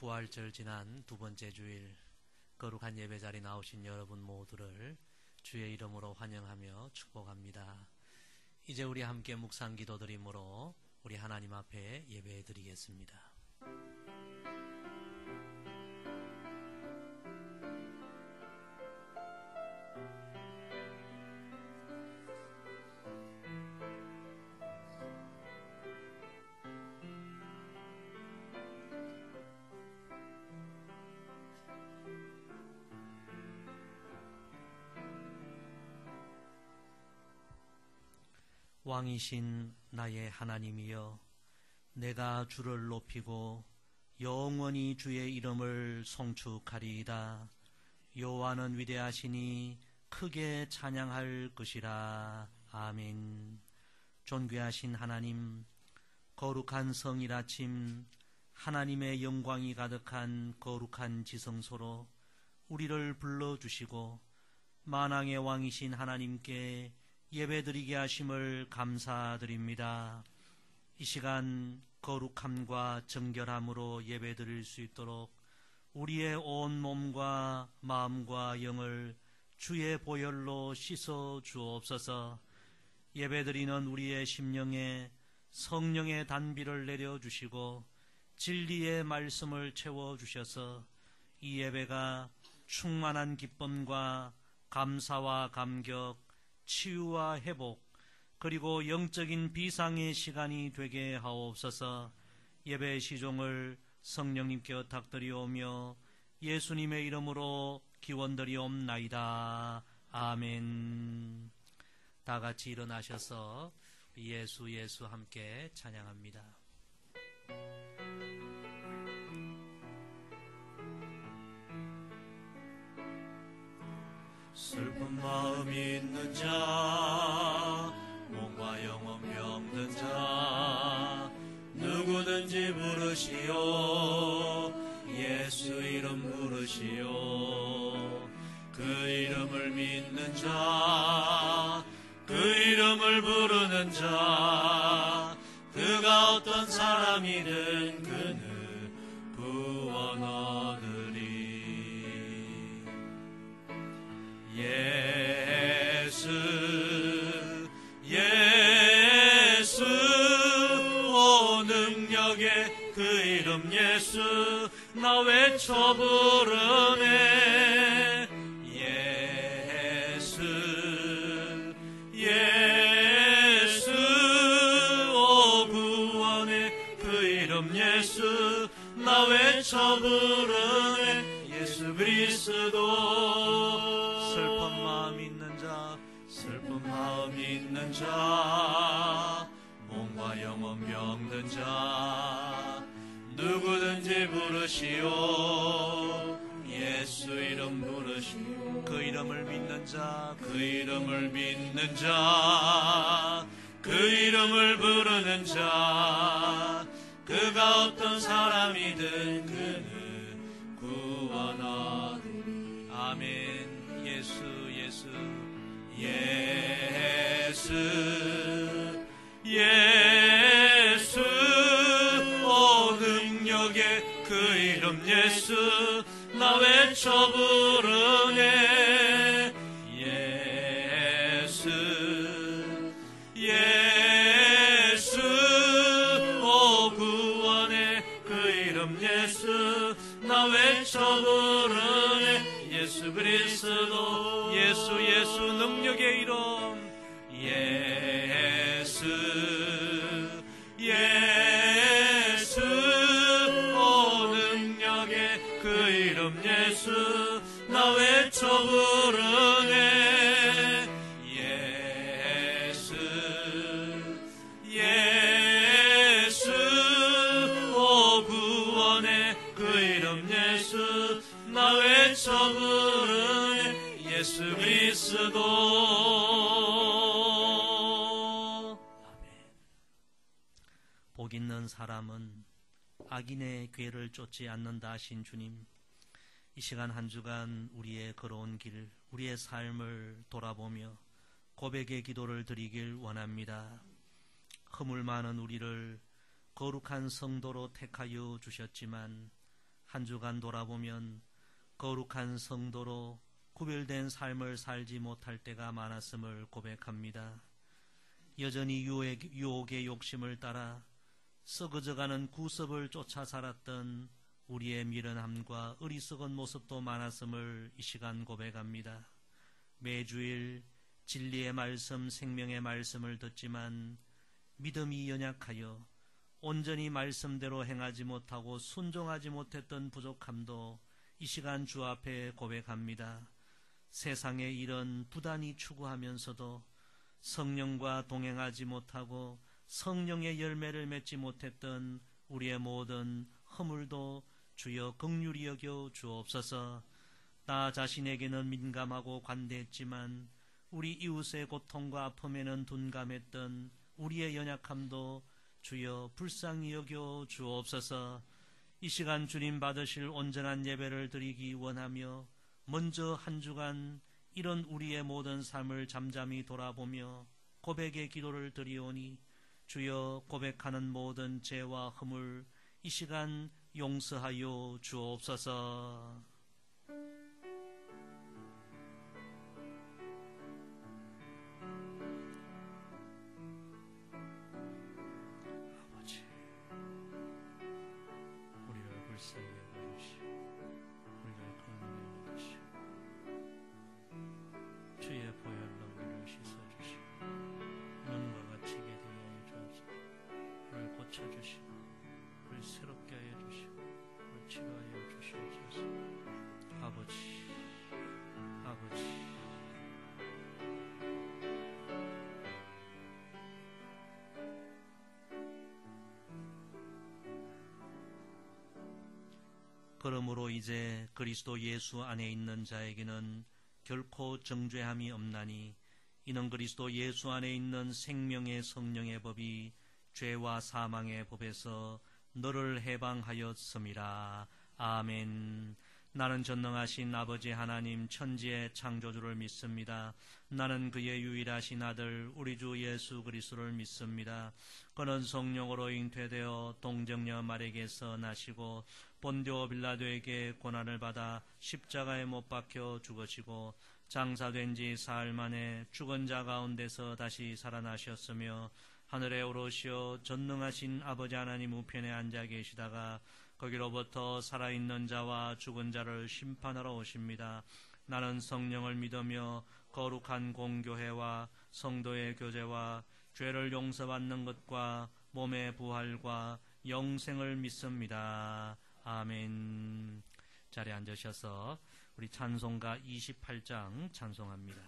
부활절 지난 두 번째 주일 거룩한 예배 자리 나오신 여러분 모두를 주의 이름으로 환영하며 축복합니다. 이제 우리 함께 묵상 기도드림으로 우리 하나님 앞에 예배 드리겠습니다. 왕이신 나의 하나님이여, 내가 주를 높이고 영원히 주의 이름을 송축하리이다. 여호와는 위대하시니 크게 찬양할 것이라. 아멘. 존귀하신 하나님, 거룩한 성일 아침 하나님의 영광이 가득한 거룩한 지성소로 우리를 불러주시고 만왕의 왕이신 하나님께 예배드리게 하심을 감사드립니다. 이 시간 거룩함과 정결함으로 예배드릴 수 있도록 우리의 온 몸과 마음과 영을 주의 보혈로 씻어 주옵소서. 예배드리는 우리의 심령에 성령의 단비를 내려주시고 진리의 말씀을 채워주셔서 이 예배가 충만한 기쁨과 감사와 감격, 치유와 회복, 그리고 영적인 비상의 시간이 되게 하옵소서. 예배 시종을 성령님께 부탁드리오며 예수님의 이름으로 기원드리옵나이다. 아멘. 다 같이 일어나셔서 예수 예수 함께 찬양합니다. 슬픈 마음 있는 자, 몸과 영혼 병든 자, 누구든지 부르시오. 예수 이름 부르시오. 그 이름을 믿는 자, 그 이름을 부르는 자, 그가 어떤 사람이든 그는 구원 얻으리. 예수 예수 오 능력의 그 이름 예수 나 외쳐 부르네. 예수 예수 오 구원의 그 이름 예수 나 외쳐 부르네. 예수 그리스도 슬픈 마음 있는 자, 몸과 영혼 병든 자, 누구든지 부르시오. 예수 이름 부르시오. 그 이름을 믿는 자, 그 이름을 믿는 자, 그 이름을 부르는 자, 그가 어떤 사람이든 그는 구원 얻으리. 아멘. 예수 예수 예수 예수 오 능력의 그 이름 예수 나 외쳐 부르네. 예수 예수 오 구원의 그 이름 예수 나 외쳐 부르네. 예수 그리스도 예수 예수 능력의 이름 예수 예수 오 능력의 그 이름 예수 나 외쳐 부르네. 예수 예수 오 구원의 그 이름 예수 나 외쳐 부르네. 예수 그리스도. 아멘. 복 있는 사람은 악인의 궤를 쫓지 않는다 하신 주님, 이 시간 한 주간 우리의 걸어온 길, 우리의 삶을 돌아보며 고백의 기도를 드리길 원합니다. 허물 많은 우리를 거룩한 성도로 택하여 주셨지만 한 주간 돌아보면 거룩한 성도로 구별된 삶을 살지 못할 때가 많았음을 고백합니다. 여전히 유혹의 욕심을 따라 썩어져가는 구습을 쫓아 살았던 우리의 미련함과 어리석은 모습도 많았음을 이 시간 고백합니다. 매주일 진리의 말씀, 생명의 말씀을 듣지만 믿음이 연약하여 온전히 말씀대로 행하지 못하고 순종하지 못했던 부족함도 이 시간 주 앞에 고백합니다. 세상의 일은 부단히 추구하면서도 성령과 동행하지 못하고 성령의 열매를 맺지 못했던 우리의 모든 허물도 주여 긍휼히 여겨 주옵소서. 나 자신에게는 민감하고 관대했지만 우리 이웃의 고통과 아픔에는 둔감했던 우리의 연약함도 주여 불쌍히 여겨 주옵소서. 이 시간 주님 받으실 온전한 예배를 드리기 원하며 먼저 한 주간 이런 우리의 모든 삶을 잠잠히 돌아보며 고백의 기도를 드리오니 주여 고백하는 모든 죄와 허물 이 시간 용서하여 주옵소서. 아버지, 우리를 불쌍히 여겨주시오. 우리를 긍휼히 여겨주시오. 주의 보혈로 우리를 씻어주시오. 눈과 같이게 되어 주옵소서. 우리를 고쳐주시고 우리를 새롭게 하여 주시고 우리를 치료하여 주시옵소서. 아버지, 아버지, 그러므로 이제 그리스도 예수 안에 있는 자에게는 결코 정죄함이 없나니 이는 그리스도 예수 안에 있는 생명의 성령의 법이 죄와 사망의 법에서 너를 해방하였음이라. 아멘. 나는 전능하신 아버지 하나님 천지의 창조주를 믿습니다. 나는 그의 유일하신 아들 우리 주 예수 그리스도를 믿습니다. 그는 성령으로 잉태되어 동정녀 마리아에게서 나시고 본디오 빌라도에게 고난을 받아 십자가에 못 박혀 죽으시고 장사된 지 사흘 만에 죽은 자 가운데서 다시 살아나셨으며 하늘에 오르시어 전능하신 아버지 하나님 우편에 앉아 계시다가 거기로부터 살아있는 자와 죽은 자를 심판하러 오십니다. 나는 성령을 믿으며 거룩한 공교회와 성도의 교제와 죄를 용서받는 것과 몸의 부활과 영생을 믿습니다. 아멘. 자리에 앉으셔서 우리 찬송가 28장 찬송합니다.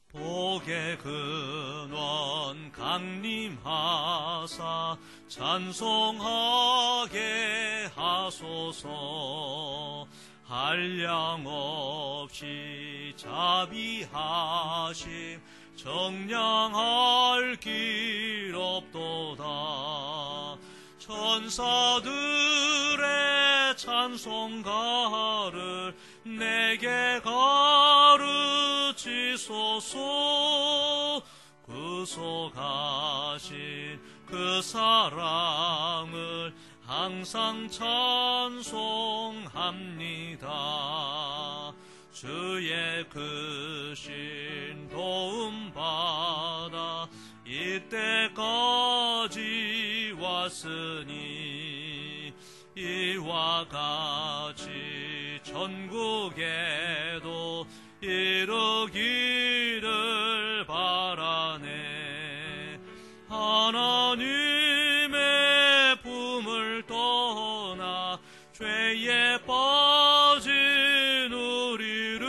복의 근원 강림하사 찬송하게 하소서. 한량없이 자비하심 정량할 길 없도다. 천사들의 찬송가를 내게 가르치소서. 구속하신 그 사랑을 항상 찬송합니다. 주의 크신 도움 받아 이때까지 왔으니 이와 같이 전국에도 이루기를 바라네. 하나님의 품을 떠나 죄에 빠진 우리를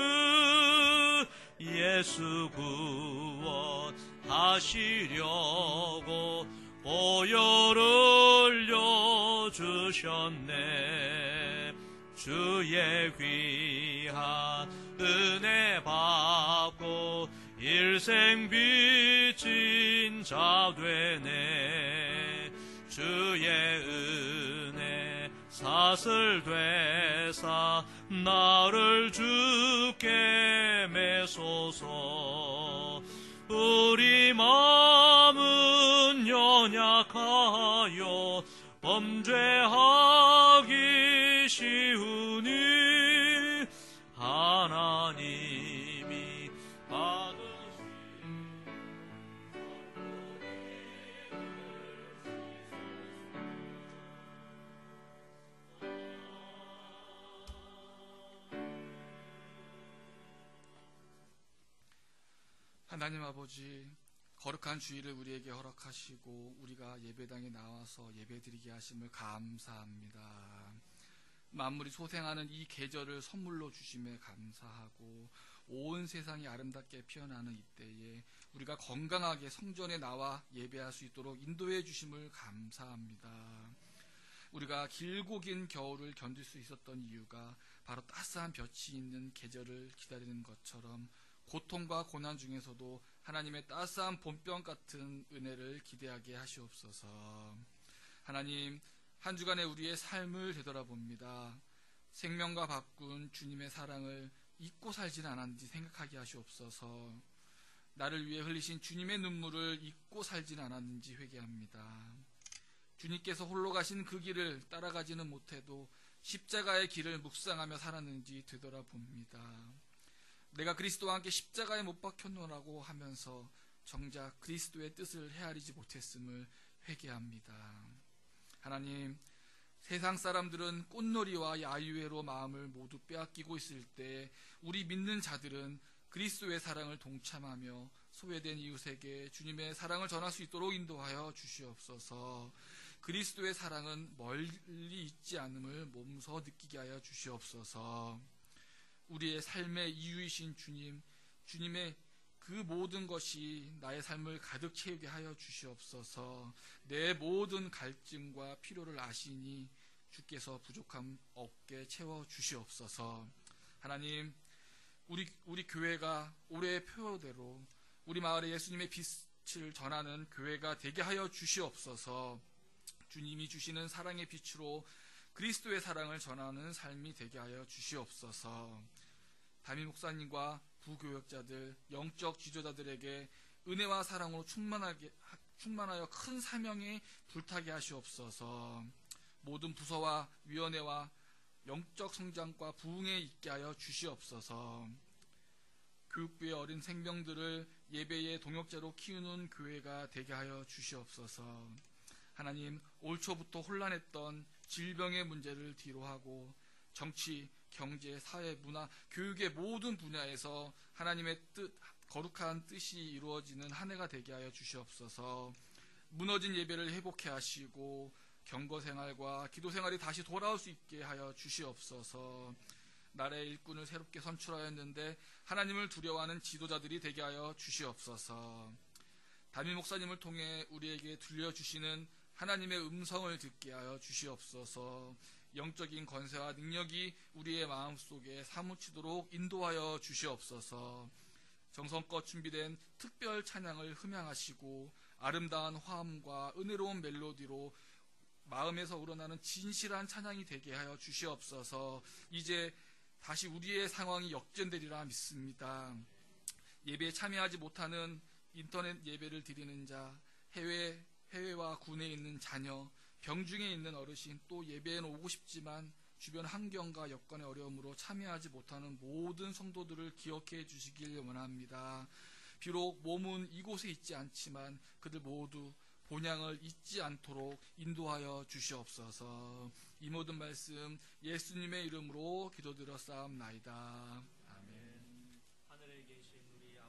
예수 구원하시려고 보혈 흘려주셨네. 주의 귀한 은혜 받고 일생 빚진 자 되네. 주의 은혜 사슬 되사 나를 주께 메소서. 우리 마음은 연약하여 범죄하기 쉬우니 하나님이 하나님 아버지, 거룩한 주일을 우리에게 허락하시고 우리가 예배당에 나와서 예배드리게 하심을 감사합니다. 만물이 소생하는 이 계절을 선물로 주심에 감사하고 온 세상이 아름답게 피어나는 이때에 우리가 건강하게 성전에 나와 예배할 수 있도록 인도해 주심을 감사합니다. 우리가 길고 긴 겨울을 견딜 수 있었던 이유가 바로 따스한 볕이 있는 계절을 기다리는 것처럼 고통과 고난 중에서도 하나님의 따스한 봄볕 같은 은혜를 기대하게 하시옵소서. 하나님, 한 주간의 우리의 삶을 되돌아봅니다. 생명과 바꾼 주님의 사랑을 잊고 살지는 않았는지 생각하게 하시옵소서. 나를 위해 흘리신 주님의 눈물을 잊고 살지는 않았는지 회개합니다. 주님께서 홀로 가신 그 길을 따라가지는 못해도 십자가의 길을 묵상하며 살았는지 되돌아봅니다. 내가 그리스도와 함께 십자가에 못 박혔노라고 하면서 정작 그리스도의 뜻을 헤아리지 못했음을 회개합니다. 하나님, 세상 사람들은 꽃놀이와 야유회로 마음을 모두 빼앗기고 있을 때 우리 믿는 자들은 그리스도의 사랑을 동참하며 소외된 이웃에게 주님의 사랑을 전할 수 있도록 인도하여 주시옵소서. 그리스도의 사랑은 멀리 있지 않음을 몸소 느끼게 하여 주시옵소서. 우리의 삶의 이유이신 주님, 주님의 그 모든 것이 나의 삶을 가득 채우게 하여 주시옵소서. 내 모든 갈증과 필요를 아시니 주께서 부족함 없게 채워 주시옵소서. 하나님, 우리 교회가 올해의 표대로 우리 마을에 예수님의 빛을 전하는 교회가 되게 하여 주시옵소서. 주님이 주시는 사랑의 빛으로 그리스도의 사랑을 전하는 삶이 되게 하여 주시옵소서. 담임 목사님과 부교역자들, 영적 지도자들에게 은혜와 사랑으로 충만하여 큰 사명에 불타게 하시옵소서. 모든 부서와 위원회와 영적 성장과 부흥에 있게 하여 주시옵소서. 교육부의 어린 생명들을 예배의 동역자로 키우는 교회가 되게 하여 주시옵소서. 하나님, 올 초부터 혼란했던 질병의 문제를 뒤로하고 정치, 경제, 사회, 문화, 교육의 모든 분야에서 하나님의 거룩한 뜻이 이루어지는 한 해가 되게 하여 주시옵소서. 무너진 예배를 회복해 하시고 경거생활과 기도생활이 다시 돌아올 수 있게 하여 주시옵소서. 나라의 일꾼을 새롭게 선출하였는데 하나님을 두려워하는 지도자들이 되게 하여 주시옵소서. 담임 목사님을 통해 우리에게 들려주시는 하나님의 음성을 듣게 하여 주시옵소서. 영적인 권세와 능력이 우리의 마음속에 사무치도록 인도하여 주시옵소서. 정성껏 준비된 특별 찬양을 흠양하시고 아름다운 화음과 은혜로운 멜로디로 마음에서 우러나는 진실한 찬양이 되게 하여 주시옵소서. 이제 다시 우리의 상황이 역전되리라 믿습니다. 예배에 참여하지 못하는 인터넷 예배를 드리는 자, 해외와 군에 있는 자녀, 병중에 있는 어르신, 또 예배에는 오고 싶지만 주변 환경과 여건의 어려움으로 참여하지 못하는 모든 성도들을 기억해 주시길 원합니다. 비록 몸은 이곳에 있지 않지만 그들 모두 본향을 잊지 않도록 인도하여 주시옵소서. 이 모든 말씀 예수님의 이름으로 기도드렸사옵나이다. 아멘. 하늘에 계신 우리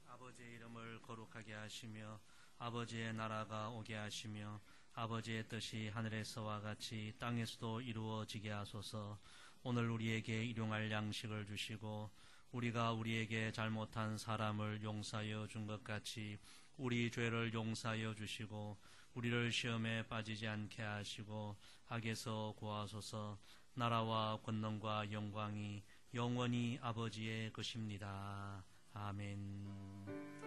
아버지의 이름을 거룩하게 하시며 아버지의 나라가 오게 하시며 아버지의 뜻이 하늘에서와 같이 땅에서도 이루어지게 하소서. 오늘 우리에게 일용할 양식을 주시고 우리가 우리에게 잘못한 사람을 용서하여 준 것 같이 우리 죄를 용서하여 주시고 우리를 시험에 빠지지 않게 하시고 악에서 구하소서. 나라와 권능과 영광이 영원히 아버지의 것입니다. 아멘.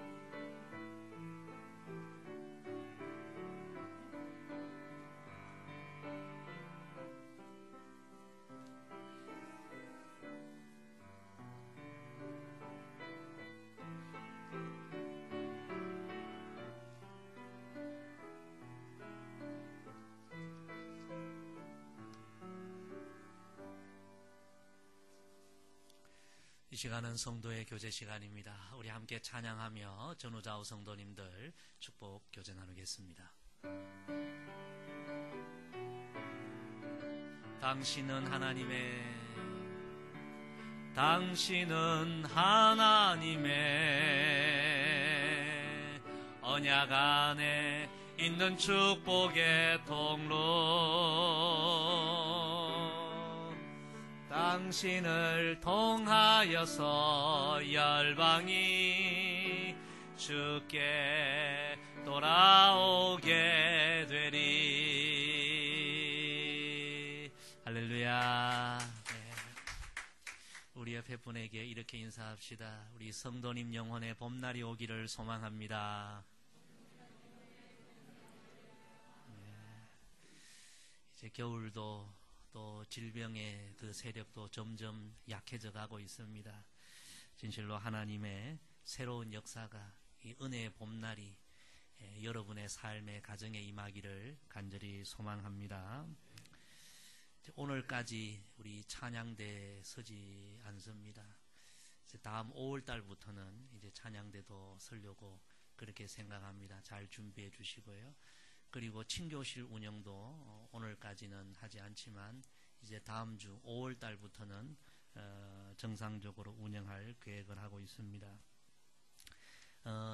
이 시간은 성도의 교제 시간입니다. 우리 함께 찬양하며 전우좌우 성도님들 축복 교제 나누겠습니다. 당신은 하나님의 언약 안에 있는 축복의 통로, 당신을 통하여서 열방이 주께 돌아오게 되리. 할렐루야. 네. 우리 옆에 분에게 이렇게 인사합시다. 우리 성도님 영혼의 봄날이 오기를 소망합니다. 이제 겨울도 또 질병의 그 세력도 점점 약해져 가고 있습니다. 진실로 하나님의 새로운 역사가, 이 은혜의 봄날이 여러분의 삶의 가정에 임하기를 간절히 소망합니다. 오늘까지 우리 찬양대 서지 않습니다. 이제 다음 5월달부터는 이제 찬양대도 서려고 그렇게 생각합니다. 잘 준비해 주시고요. 그리고 친교실 운영도 오늘까지는 하지 않지만 이제 다음 주 5월달부터는 정상적으로 운영할 계획을 하고 있습니다.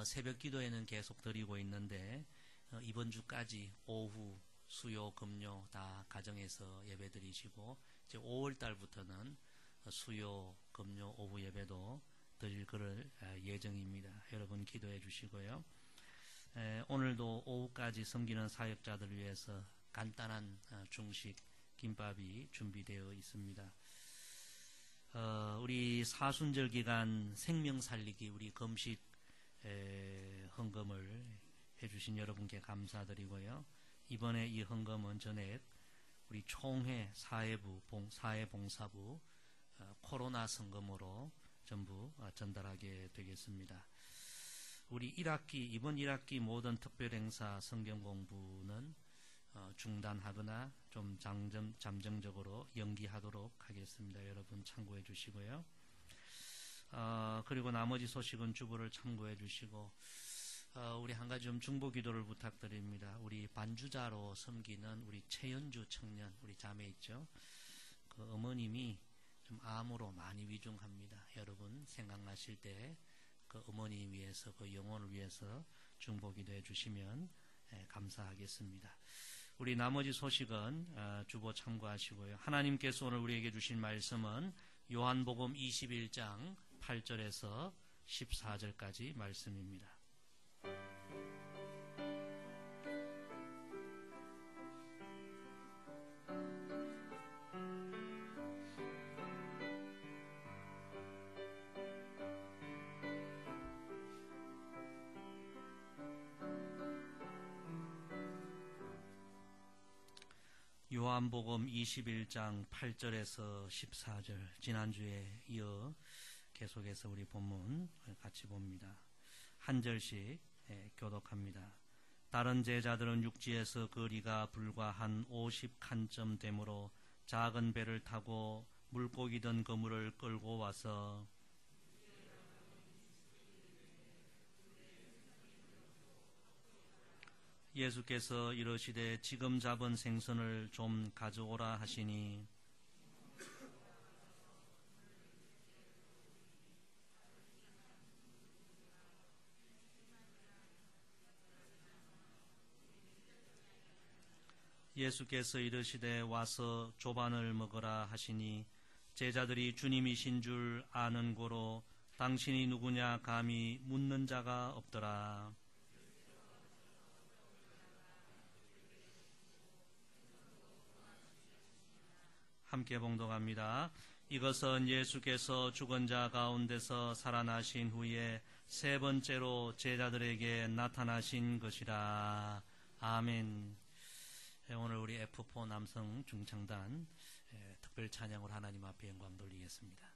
새벽 기도회는 계속 드리고 있는데 이번 주까지 오후 수요 금요 다 가정에서 예배 드리시고 이제 5월달부터는 수요 금요 오후 예배도 드릴 그럴 예정입니다. 여러분 기도해 주시고요. 오늘도 오후까지 섬기는 사역자들을 위해서 간단한 중식 김밥이 준비되어 있습니다. 우리 사순절 기간 생명 살리기 우리 금식 헌금을 해주신 여러분께 감사드리고요. 이번에 이 헌금은 전액 우리 총회 사회봉사부 코로나 성금으로 전부 전달하게 되겠습니다. 우리 이번 1학기 모든 특별행사 성경 공부는 중단하거나 좀 잠정적으로 연기하도록 하겠습니다. 여러분 참고해 주시고요. 그리고 나머지 소식은 주보를 참고해 주시고 우리 한 가지 좀 중보 기도를 부탁드립니다. 우리 반주자로 섬기는 우리 최연주 청년 우리 자매 있죠. 그 어머님이 좀 암으로 많이 위중합니다. 여러분 생각나실 때 그 어머니 위해서 그 영혼을 위해서 중보 기도해 주시면 감사하겠습니다. 우리 나머지 소식은 주보 참고하시고요. 하나님께서 오늘 우리에게 주신 말씀은 요한복음 21장 8절에서 14절까지 말씀입니다. 요한복음 21장 8절에서 14절 지난주에 이어 계속해서 우리 본문 같이 봅니다. 한 절씩 교독합니다. 다른 제자들은 육지에서 거리가 불과 한 50칸쯤 되므로 작은 배를 타고 물고기 든 그물을 끌고 와서 예수께서 이르시되 지금 잡은 생선을 좀 가져오라 하시니 예수께서 이르시되 와서 조반을 먹으라 하시니 제자들이 주님이신 줄 아는 고로 당신이 누구냐 감히 묻는 자가 없더라. 함께 봉독합니다. 이것은 예수께서 죽은 자 가운데서 살아나신 후에 세 번째로 제자들에게 나타나신 것이라. 아멘. 오늘 우리 F4 남성 중창단 특별 찬양으로 하나님 앞에 영광 돌리겠습니다.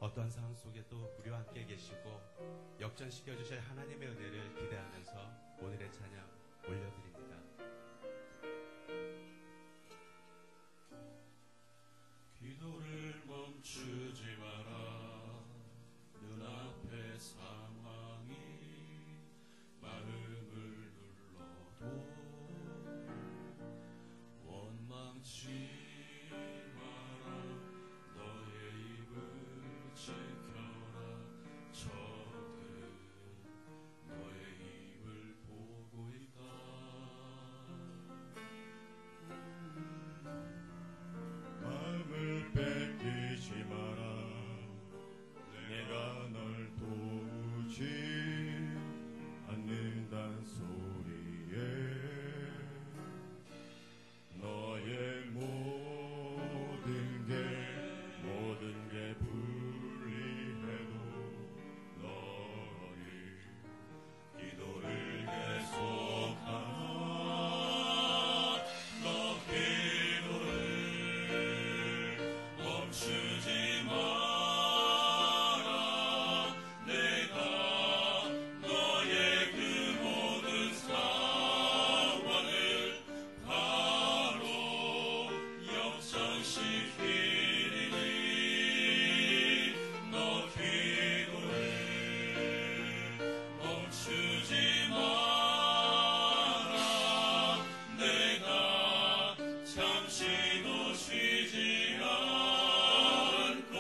어떠한 상황 속에도 우리와 함께 계시고 역전시켜 주실 하나님의 은혜를 기대하면서 오늘의 찬양 올려드립니다. 기도를 멈추지 마라. 눈앞의 상황이 마음을 눌러도 원망치 마라. 너의 입을 지켜라. 적은 너의 입을 보고 있다. 마음을 뺏기지 마라. 내가 널 도우지 않는단 소리에 너의 모든 게 불리해도 너희 기도를 계속하라. 너 기도를 멈추지 마라. 내가 너의 그 모든 상황을 바로 역전시키리니 너 기도를 멈추지 마라. 내가 잠시도 쉬지 않고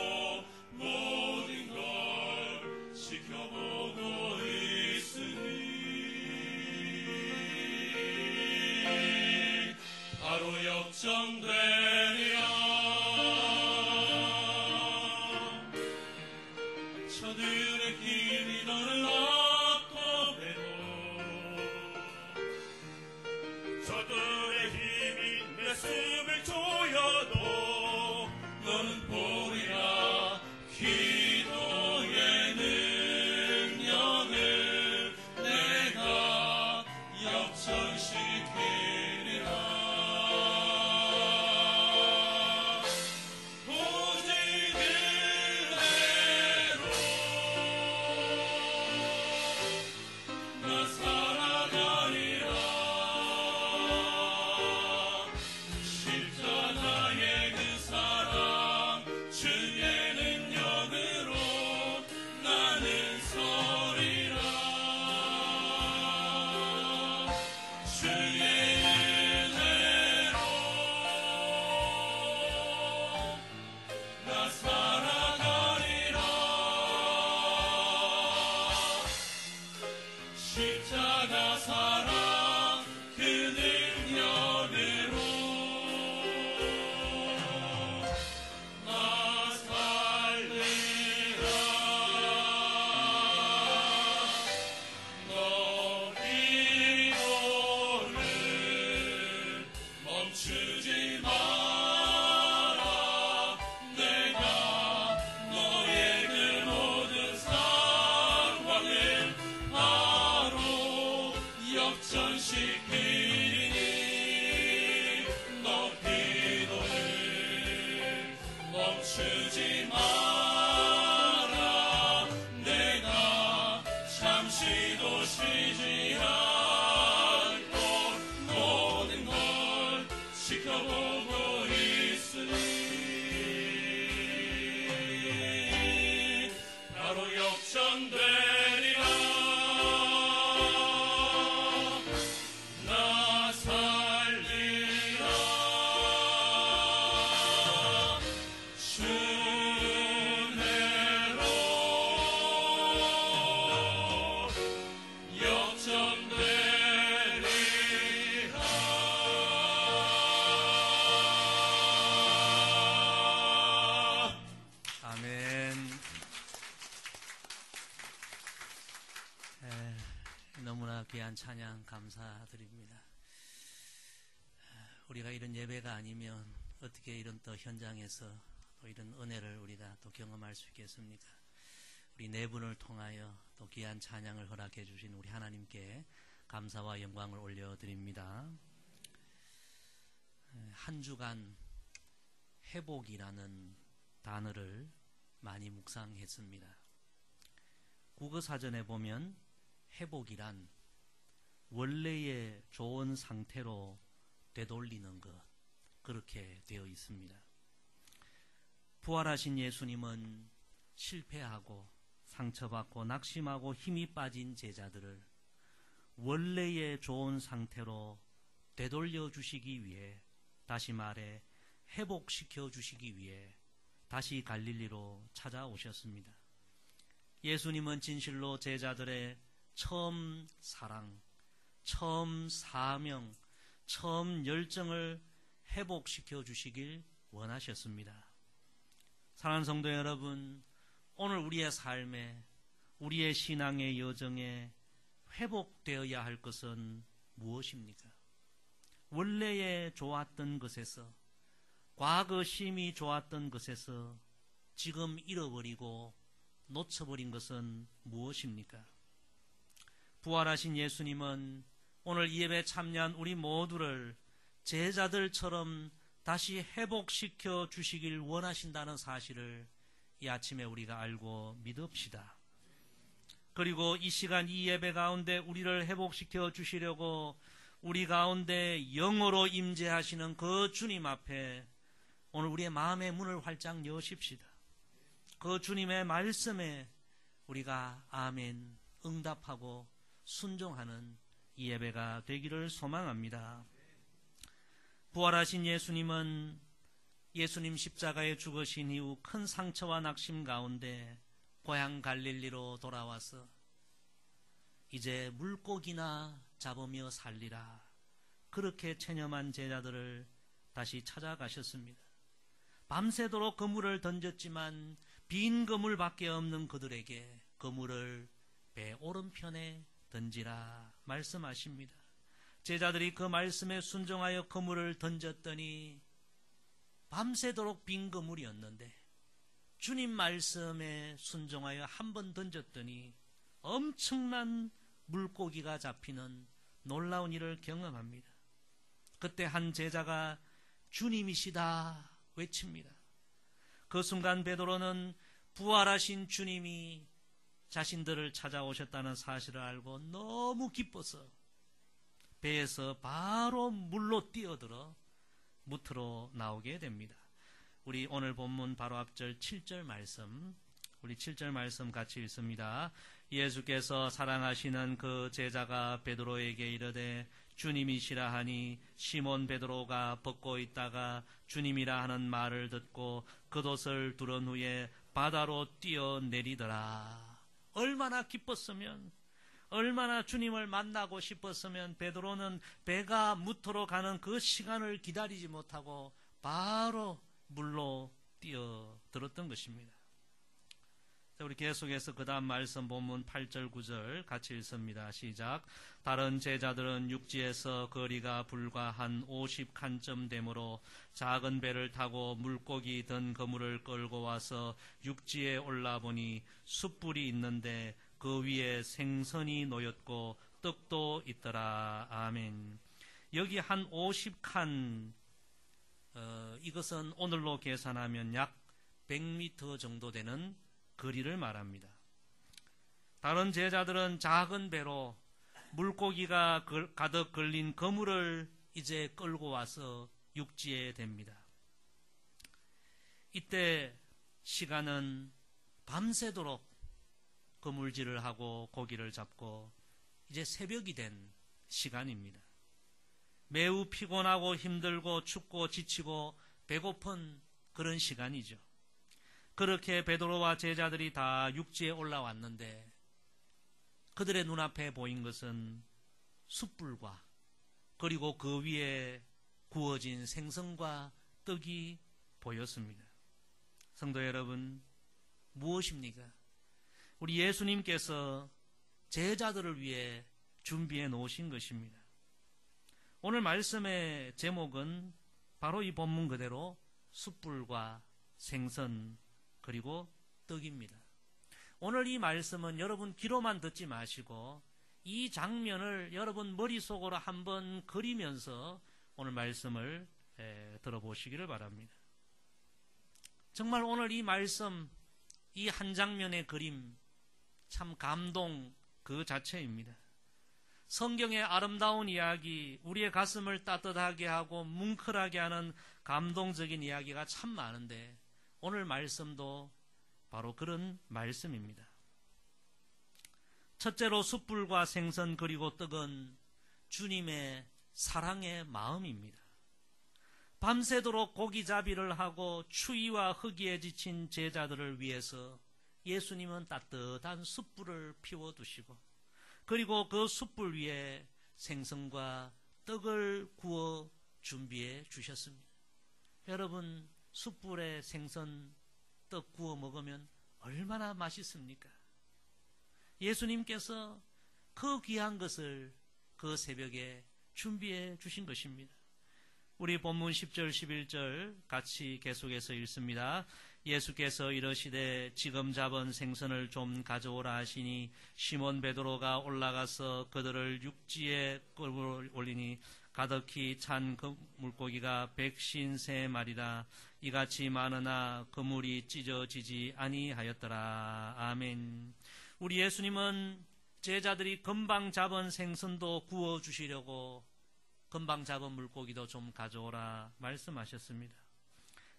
모든 걸 지켜보고 있으니 바로 역전되리라. 저들의 힘이 너를 압도해도 저들의 힘이 내 숨을 조여도 너는 보리라. 기도의 능력을 내가 역전시키리라. 오직 은혜로 나 살아가리라. 십자가의 그 사랑 주의 능력으로 나는 서리라. 주의 은혜로 나 살아가리라. 십자가 사랑 그 능력으로 나 살리라. 너 기도를 멈추지 마라. 내가 너의 그 모든 상황을 바로 역전시키니 너 기도를 멈추지 마라. 내가 잠시도 쉬지 않고 모든 걸 지켜보고 있으니 바로 역전되리라. 나 살리라. 주 은혜로 역전되리라. 아멘. 너무나 귀한 찬양 감사드립니다. 우리가 이런 예배가 아니면 어떻게 이런 또 현장에서 또 이런 은혜를 우리가 또 경험할 수 있겠습니까? 우리 네 분을 통하여 또 귀한 찬양을 허락해 주신 우리 하나님께 감사와 영광을 올려드립니다. 한 주간 회복이라는 단어를 많이 묵상했습니다. 국어사전에 보면 회복이란 원래의 좋은 상태로 되돌리는 것, 그렇게 되어 있습니다. 부활하신 예수님은 실패하고 상처받고 낙심하고 힘이 빠진 제자들을 원래의 좋은 상태로 되돌려 주시기 위해, 다시 말해 회복시켜 주시기 위해 다시 갈릴리로 찾아오셨습니다. 예수님은 진실로 제자들의 처음 사랑, 처음 사명, 처음 열정을 회복시켜 주시길 원하셨습니다. 사랑하는 성도 여러분, 오늘 우리의 삶에, 우리의 신앙의 여정에 회복되어야 할 것은 무엇입니까? 원래의 좋았던 것에서, 과거 심히 좋았던 것에서 지금 잃어버리고 놓쳐버린 것은 무엇입니까? 부활하신 예수님은 오늘 이 예배에 참여한 우리 모두를 제자들처럼 다시 회복시켜 주시길 원하신다는 사실을 이 아침에 우리가 알고 믿읍시다. 그리고 이 시간 이 예배 가운데 우리를 회복시켜 주시려고 우리 가운데 영으로 임재하시는 그 주님 앞에 오늘 우리의 마음의 문을 활짝 여십시다. 그 주님의 말씀에 우리가 아멘 응답하고 순종하는 이 예배가 되기를 소망합니다. 부활하신 예수님은 예수님 십자가에 죽으신 이후 큰 상처와 낙심 가운데 고향 갈릴리로 돌아와서 이제 물고기나 잡으며 살리라, 그렇게 체념한 제자들을 다시 찾아가셨습니다. 밤새도록 그물을 던졌지만 빈 그물밖에 없는 그들에게 그물을 배 오른편에 던지라 말씀하십니다. 제자들이 그 말씀에 순종하여 그물을 던졌더니 밤새도록 빈 그물이었는데 주님 말씀에 순종하여 한 번 던졌더니 엄청난 물고기가 잡히는 놀라운 일을 경험합니다. 그때 한 제자가 주님이시다 외칩니다. 그 순간 베드로는 부활하신 주님이 자신들을 찾아오셨다는 사실을 알고 너무 기뻐서 배에서 바로 물로 뛰어들어 무트로 나오게 됩니다. 우리 오늘 본문 바로 앞절 7절 말씀, 우리 7절 말씀 같이 읽습니다. 예수께서 사랑하시는 그 제자가 베드로에게 이르되 주님이시라 하니 시몬 베드로가 벗고 있다가 주님이라 하는 말을 듣고 겉옷을 두른 후에 바다로 뛰어내리더라. 얼마나 기뻤으면, 얼마나 주님을 만나고 싶었으면 베드로는 배가 무토로 가는 그 시간을 기다리지 못하고 바로 물로 뛰어들었던 것입니다. 자, 우리 계속해서 그 다음 말씀 본문 8절 9절 같이 읽습니다. 시작. 다른 제자들은 육지에서 거리가 불과 한 50칸쯤 되므로 작은 배를 타고 물고기 든 그물을 끌고 와서 육지에 올라보니 숯불이 있는데 그 위에 생선이 놓였고 떡도 있더라. 아멘. 여기 한 50칸, 이것은 오늘로 계산하면 약 100m 정도 되는 거리를 말합니다. 다른 제자들은 작은 배로 물고기가 가득 걸린 그물을 이제 끌고 와서 육지에 댑니다. 이때 시간은 밤새도록 그물질을 하고 고기를 잡고 이제 새벽이 된 시간입니다. 매우 피곤하고 힘들고 춥고 지치고 배고픈 그런 시간이죠. 그렇게 베드로와 제자들이 다 육지에 올라왔는데 그들의 눈앞에 보인 것은 숯불과 그리고 그 위에 구워진 생선과 떡이 보였습니다. 성도 여러분, 무엇입니까? 우리 예수님께서 제자들을 위해 준비해 놓으신 것입니다. 오늘 말씀의 제목은 바로 이 본문 그대로 숯불과 생선 그리고 떡입니다. 오늘 이 말씀은 여러분 귀로만 듣지 마시고 이 장면을 여러분 머릿속으로 한번 그리면서 오늘 말씀을 들어보시기를 바랍니다. 정말 오늘 이 말씀 이 한 장면의 그림, 참 감동 그 자체입니다. 성경의 아름다운 이야기, 우리의 가슴을 따뜻하게 하고 뭉클하게 하는 감동적인 이야기가 참 많은데 오늘 말씀도 바로 그런 말씀입니다. 첫째로 숯불과 생선 그리고 떡은 주님의 사랑의 마음입니다. 밤새도록 고기잡이를 하고 추위와 허기에 지친 제자들을 위해서 예수님은 따뜻한 숯불을 피워두시고 그리고 그 숯불 위에 생선과 떡을 구워 준비해 주셨습니다. 여러분, 숯불에 생선, 떡 구워 먹으면 얼마나 맛있습니까? 예수님께서 그 귀한 것을 그 새벽에 준비해 주신 것입니다. 우리 본문 10절 11절 같이 계속해서 읽습니다. 예수께서 이르시되 지금 잡은 생선을 좀 가져오라 하시니 시몬 베드로가 올라가서 그들을 육지에 끌고 올리니 가득히 찬 그 물고기가 153마리라. 이같이 많으나 그물이 찢어지지 아니하였더라. 아멘. 우리 예수님은 제자들이 금방 잡은 생선도 구워주시려고 금방 잡은 물고기도 좀 가져오라 말씀하셨습니다.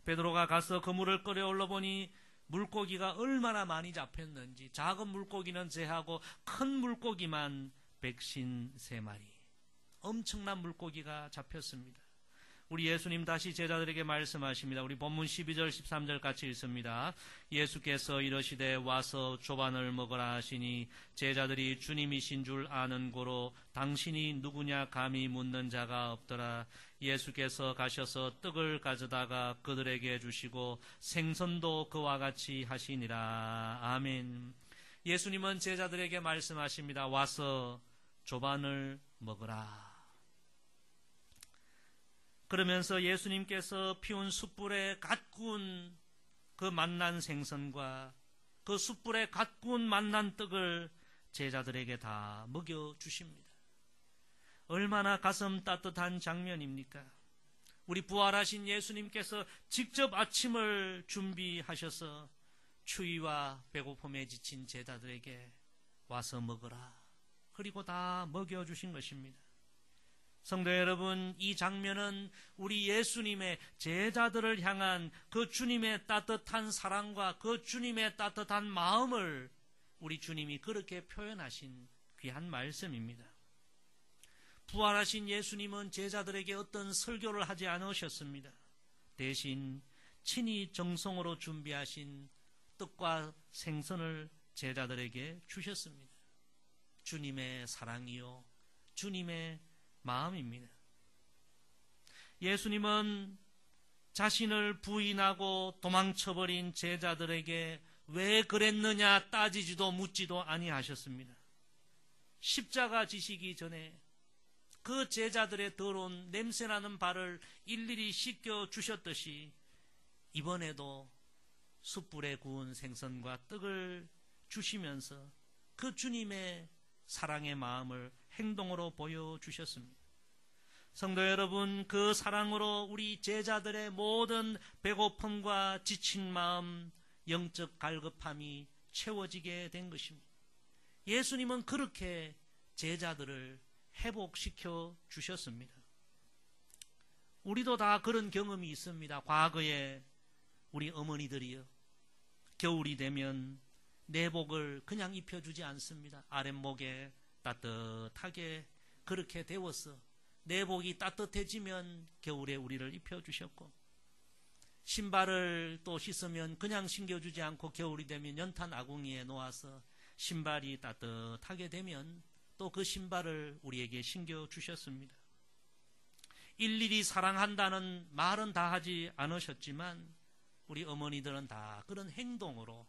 베드로가 가서 그물을 끌어올려 보니 물고기가 얼마나 많이 잡혔는지, 작은 물고기는 제하고 큰 물고기만 153마리, 엄청난 물고기가 잡혔습니다. 우리 예수님 다시 제자들에게 말씀하십니다. 우리 본문 12절 13절 같이 읽습니다. 예수께서 이르시되 와서 조반을 먹으라 하시니 제자들이 주님이신 줄 아는 고로 당신이 누구냐 감히 묻는 자가 없더라. 예수께서 가셔서 떡을 가져다가 그들에게 주시고 생선도 그와 같이 하시니라. 아멘. 예수님은 제자들에게 말씀하십니다. 와서 조반을 먹으라. 그러면서 예수님께서 피운 숯불에 갓 구운 그 맛난 생선과 그 숯불에 갓 구운 맛난 떡을 제자들에게 다 먹여주십니다. 얼마나 가슴 따뜻한 장면입니까? 우리 부활하신 예수님께서 직접 아침을 준비하셔서 추위와 배고픔에 지친 제자들에게 와서 먹으라. 그리고 다 먹여주신 것입니다. 성도 여러분, 이 장면은 우리 예수님의 제자들을 향한 그 주님의 따뜻한 사랑과 그 주님의 따뜻한 마음을 우리 주님이 그렇게 표현하신 귀한 말씀입니다. 부활하신 예수님은 제자들에게 어떤 설교를 하지 않으셨습니다. 대신 친히 정성으로 준비하신 떡과 생선을 제자들에게 주셨습니다. 주님의 사랑이요, 주님의 마음입니다. 예수님은 자신을 부인하고 도망쳐버린 제자들에게 왜 그랬느냐 따지지도 묻지도 아니하셨습니다. 십자가 지시기 전에 그 제자들의 더러운 냄새나는 발을 일일이 씻겨 주셨듯이 이번에도 숯불에 구운 생선과 떡을 주시면서 그 주님의 사랑의 마음을 행동으로 보여주셨습니다. 성도 여러분, 그 사랑으로 우리 제자들의 모든 배고픔과 지친 마음, 영적 갈급함이 채워지게 된 것입니다. 예수님은 그렇게 제자들을 회복시켜 주셨습니다. 우리도 다 그런 경험이 있습니다. 과거에 우리 어머니들이요, 겨울이 되면 내복을 그냥 입혀주지 않습니다. 아랫목에 따뜻하게 그렇게 데워서 내복이 따뜻해지면 겨울에 우리를 입혀주셨고, 신발을 또 씻으면 그냥 신겨주지 않고 겨울이 되면 연탄 아궁이에 놓아서 신발이 따뜻하게 되면 또 그 신발을 우리에게 신겨주셨습니다. 일일이 사랑한다는 말은 다 하지 않으셨지만 우리 어머니들은 다 그런 행동으로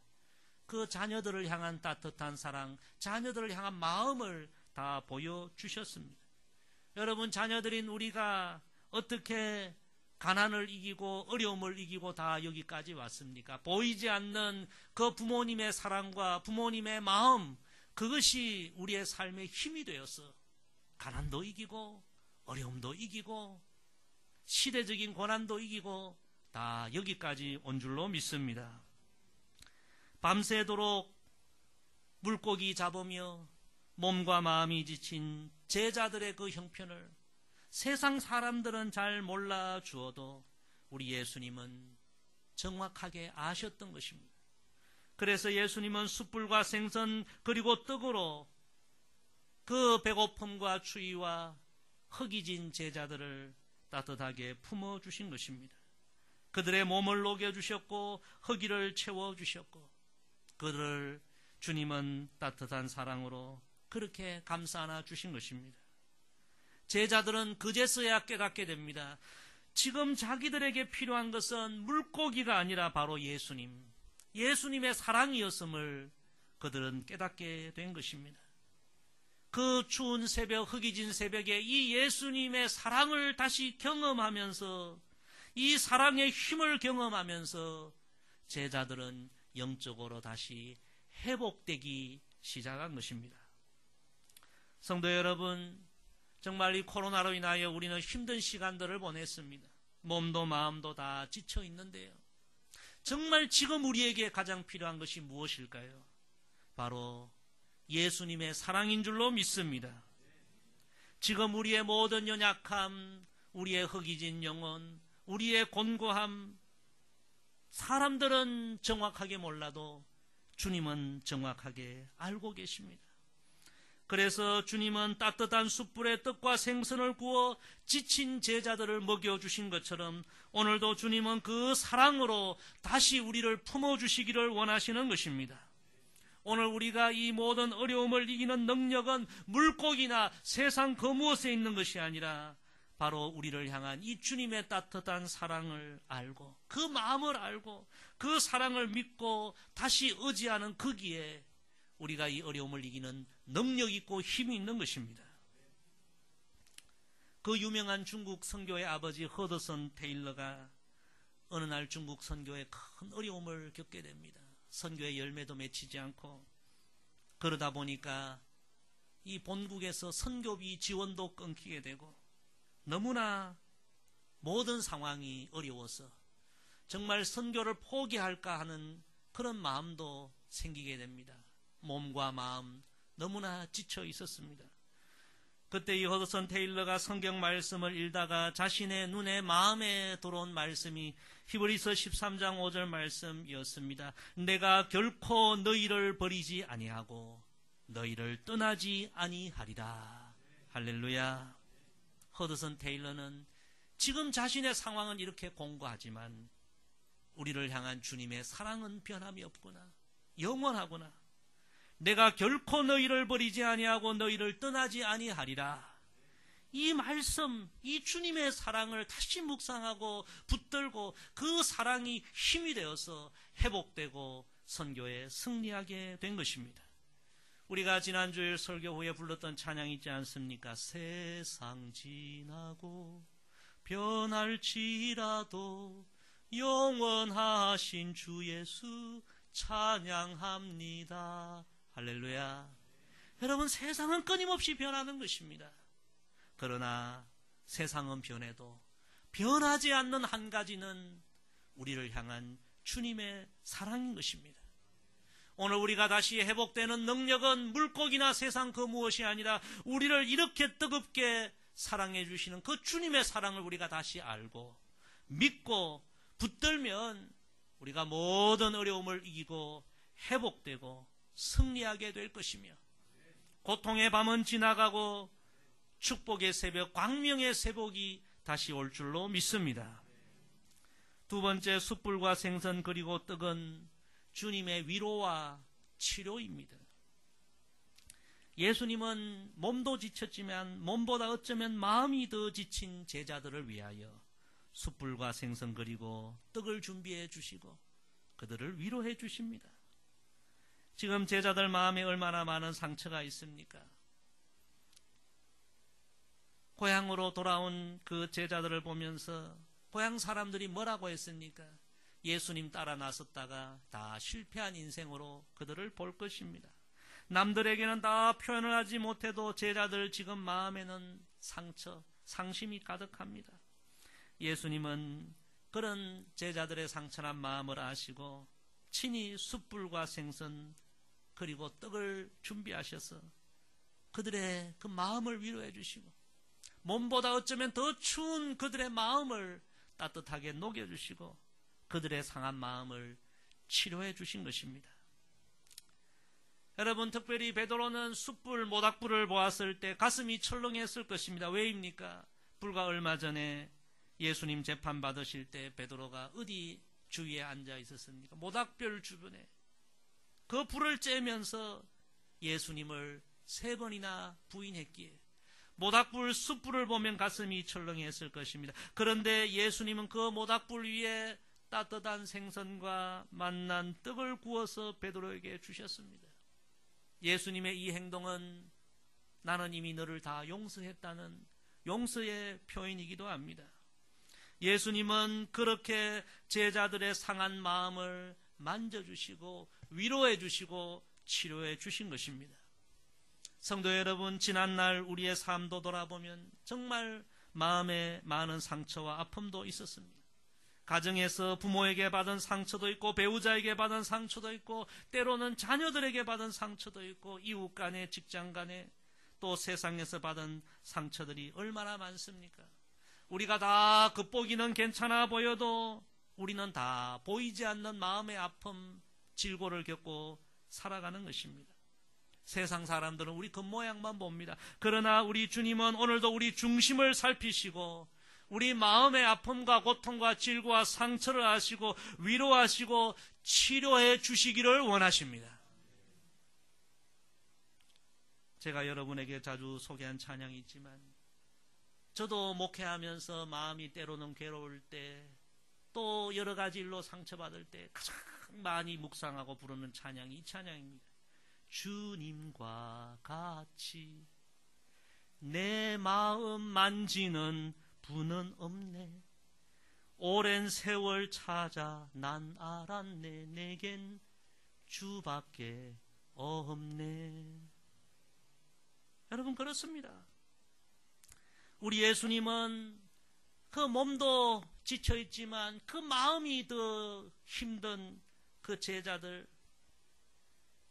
그 자녀들을 향한 따뜻한 사랑, 자녀들을 향한 마음을 다 보여주셨습니다. 여러분, 자녀들인 우리가 어떻게 가난을 이기고 어려움을 이기고 다 여기까지 왔습니까? 보이지 않는 그 부모님의 사랑과 부모님의 마음, 그것이 우리의 삶의 힘이 되어서 가난도 이기고 어려움도 이기고 시대적인 고난도 이기고 다 여기까지 온 줄로 믿습니다. 밤새도록 물고기 잡으며 몸과 마음이 지친 제자들의 그 형편을 세상 사람들은 잘 몰라 주어도 우리 예수님은 정확하게 아셨던 것입니다. 그래서 예수님은 숯불과 생선 그리고 떡으로 그 배고픔과 추위와 허기진 제자들을 따뜻하게 품어주신 것입니다. 그들의 몸을 녹여주셨고 허기를 채워주셨고 그들을 주님은 따뜻한 사랑으로 그렇게 감싸 안아 주신 것입니다. 제자들은 그제서야 깨닫게 됩니다. 지금 자기들에게 필요한 것은 물고기가 아니라 바로 예수님의 사랑이었음을 그들은 깨닫게 된 것입니다. 그 추운 새벽, 허기진 새벽에 이 예수님의 사랑을 다시 경험하면서 이 사랑의 힘을 경험하면서 제자들은 영적으로 다시 회복되기 시작한 것입니다. 성도 여러분, 정말 이 코로나로 인하여 우리는 힘든 시간들을 보냈습니다. 몸도 마음도 다 지쳐 있는데요. 정말 지금 우리에게 가장 필요한 것이 무엇일까요? 바로 예수님의 사랑인 줄로 믿습니다. 지금 우리의 모든 연약함, 우리의 허기진 영혼, 우리의 곤고함, 사람들은 정확하게 몰라도 주님은 정확하게 알고 계십니다. 그래서 주님은 따뜻한 숯불에 떡과 생선을 구워 지친 제자들을 먹여주신 것처럼 오늘도 주님은 그 사랑으로 다시 우리를 품어주시기를 원하시는 것입니다. 오늘 우리가 이 모든 어려움을 이기는 능력은 물고기나 세상 그 무엇에 있는 것이 아니라 바로 우리를 향한 이 주님의 따뜻한 사랑을 알고 그 마음을 알고 그 사랑을 믿고 다시 의지하는 거기에 우리가 이 어려움을 이기는 능력 있고 힘이 있는 것입니다. 그 유명한 중국 선교의 아버지 허드슨 테일러가 어느 날 중국 선교에 큰 어려움을 겪게 됩니다. 선교의 열매도 맺히지 않고 그러다 보니까 이 본국에서 선교비 지원도 끊기게 되고 너무나 모든 상황이 어려워서 정말 선교를 포기할까 하는 그런 마음도 생기게 됩니다. 몸과 마음 너무나 지쳐 있었습니다. 그때 이 허드슨 테일러가 성경 말씀을 읽다가 자신의 눈에 마음에 들어온 말씀이 히브리서 13장 5절 말씀이었습니다. 내가 결코 너희를 버리지 아니하고 너희를 떠나지 아니하리라. 할렐루야. 허드슨 테일러는 지금 자신의 상황은 이렇게 공고하지만 우리를 향한 주님의 사랑은 변함이 없구나. 영원하구나. 내가 결코 너희를 버리지 아니하고 너희를 떠나지 아니하리라. 이 말씀, 이 주님의 사랑을 다시 묵상하고 붙들고 그 사랑이 힘이 되어서 회복되고 선교에 승리하게 된 것입니다. 우리가 지난주일 설교 후에 불렀던 찬양이 있지 않습니까? 세상 지나고 변할지라도 영원하신 주 예수 찬양합니다. 할렐루야. 여러분, 세상은 끊임없이 변하는 것입니다. 그러나 세상은 변해도 변하지 않는 한 가지는 우리를 향한 주님의 사랑인 것입니다. 오늘 우리가 다시 회복되는 능력은 물고기나 세상 그 무엇이 아니라 우리를 이렇게 뜨겁게 사랑해 주시는 그 주님의 사랑을 우리가 다시 알고 믿고 붙들면 우리가 모든 어려움을 이기고 회복되고 승리하게 될 것이며 고통의 밤은 지나가고 축복의 새벽, 광명의 새벽이 다시 올 줄로 믿습니다. 두 번째, 숯불과 생선 그리고 떡은 주님의 위로와 치료입니다. 예수님은 몸도 지쳤지만 몸보다 어쩌면 마음이 더 지친 제자들을 위하여 숯불과 생선 그리고 떡을 준비해 주시고 그들을 위로해 주십니다. 지금 제자들 마음에 얼마나 많은 상처가 있습니까? 고향으로 돌아온 그 제자들을 보면서 고향 사람들이 뭐라고 했습니까? 예수님 따라 나섰다가 다 실패한 인생으로 그들을 볼 것입니다. 남들에게는 다 표현을 하지 못해도 제자들 지금 마음에는 상처, 상심이 가득합니다. 예수님은 그런 제자들의 상처난 마음을 아시고 친히 숯불과 생선 그리고 떡을 준비하셔서 그들의 그 마음을 위로해 주시고 몸보다 어쩌면 더 추운 그들의 마음을 따뜻하게 녹여주시고 그들의 상한 마음을 치료해 주신 것입니다. 여러분, 특별히 베드로는 숯불, 모닥불을 보았을 때 가슴이 철렁했을 것입니다. 왜입니까? 불과 얼마 전에 예수님 재판받으실 때 베드로가 어디 주위에 앉아 있었습니까? 모닥불 주변에 그 불을 쬐면서 예수님을 3번이나 부인했기에 모닥불, 숯불을 보면 가슴이 철렁했을 것입니다. 그런데 예수님은 그 모닥불 위에 따뜻한 생선과 맛난 떡을 구워서 베드로에게 주셨습니다. 예수님의 이 행동은 나는 이미 너를 다 용서했다는 용서의 표현이기도 합니다. 예수님은 그렇게 제자들의 상한 마음을 만져주시고 위로해 주시고 치료해 주신 것입니다. 성도 여러분, 지난날 우리의 삶도 돌아보면 정말 마음에 많은 상처와 아픔도 있었습니다. 가정에서 부모에게 받은 상처도 있고 배우자에게 받은 상처도 있고 때로는 자녀들에게 받은 상처도 있고 이웃 간에 직장 간에 또 세상에서 받은 상처들이 얼마나 많습니까? 우리가 다 겉보기는 괜찮아 보여도 우리는 다 보이지 않는 마음의 아픔, 질고를 겪고 살아가는 것입니다. 세상 사람들은 우리 겉모양만 봅니다. 그러나 우리 주님은 오늘도 우리 중심을 살피시고 우리 마음의 아픔과 고통과 질고와 상처를 아시고 위로하시고 치료해 주시기를 원하십니다. 제가 여러분에게 자주 소개한 찬양이 있지만 저도 목회하면서 마음이 때로는 괴로울 때 또 여러 가지 일로 상처받을 때 가장 많이 묵상하고 부르는 찬양이 이 찬양입니다. 주님과 같이 내 마음 만지는 분은 없네. 오랜 세월 찾아 난 알았네. 내겐 주밖에 없네. 여러분, 그렇습니다. 우리 예수님은 그 몸도 지쳐있지만 그 마음이 더 힘든 그 제자들,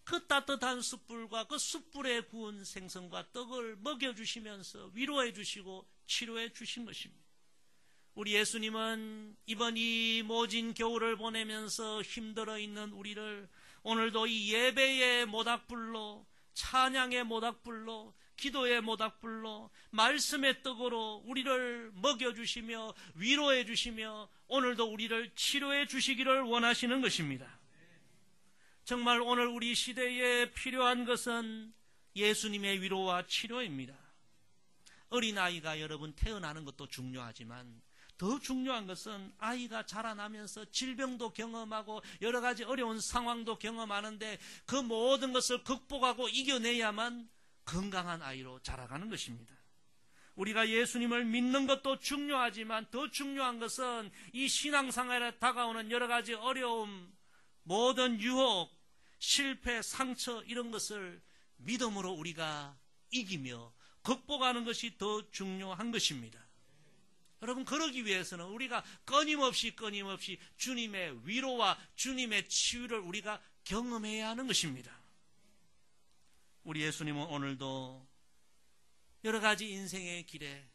그 따뜻한 숯불과 그 숯불에 구운 생선과 떡을 먹여주시면서 위로해 주시고 치료해 주신 것입니다. 우리 예수님은 이번 이 모진 겨울을 보내면서 힘들어 있는 우리를 오늘도 이 예배의 모닥불로, 찬양의 모닥불로, 기도의 모닥불로, 말씀의 떡으로 우리를 먹여주시며 위로해 주시며 오늘도 우리를 치료해 주시기를 원하시는 것입니다. 정말 오늘 우리 시대에 필요한 것은 예수님의 위로와 치료입니다. 어린아이가 여러분 태어나는 것도 중요하지만 더 중요한 것은 아이가 자라나면서 질병도 경험하고 여러 가지 어려운 상황도 경험하는데 그 모든 것을 극복하고 이겨내야만 건강한 아이로 자라가는 것입니다. 우리가 예수님을 믿는 것도 중요하지만 더 중요한 것은 이 신앙생활에 다가오는 여러 가지 어려움, 모든 유혹, 실패, 상처 이런 것을 믿음으로 우리가 이기며 극복하는 것이 더 중요한 것입니다. 여러분, 그러기 위해서는 우리가 끊임없이 주님의 위로와 주님의 치유를 우리가 경험해야 하는 것입니다. 우리 예수님은 오늘도 여러 가지 인생의 길에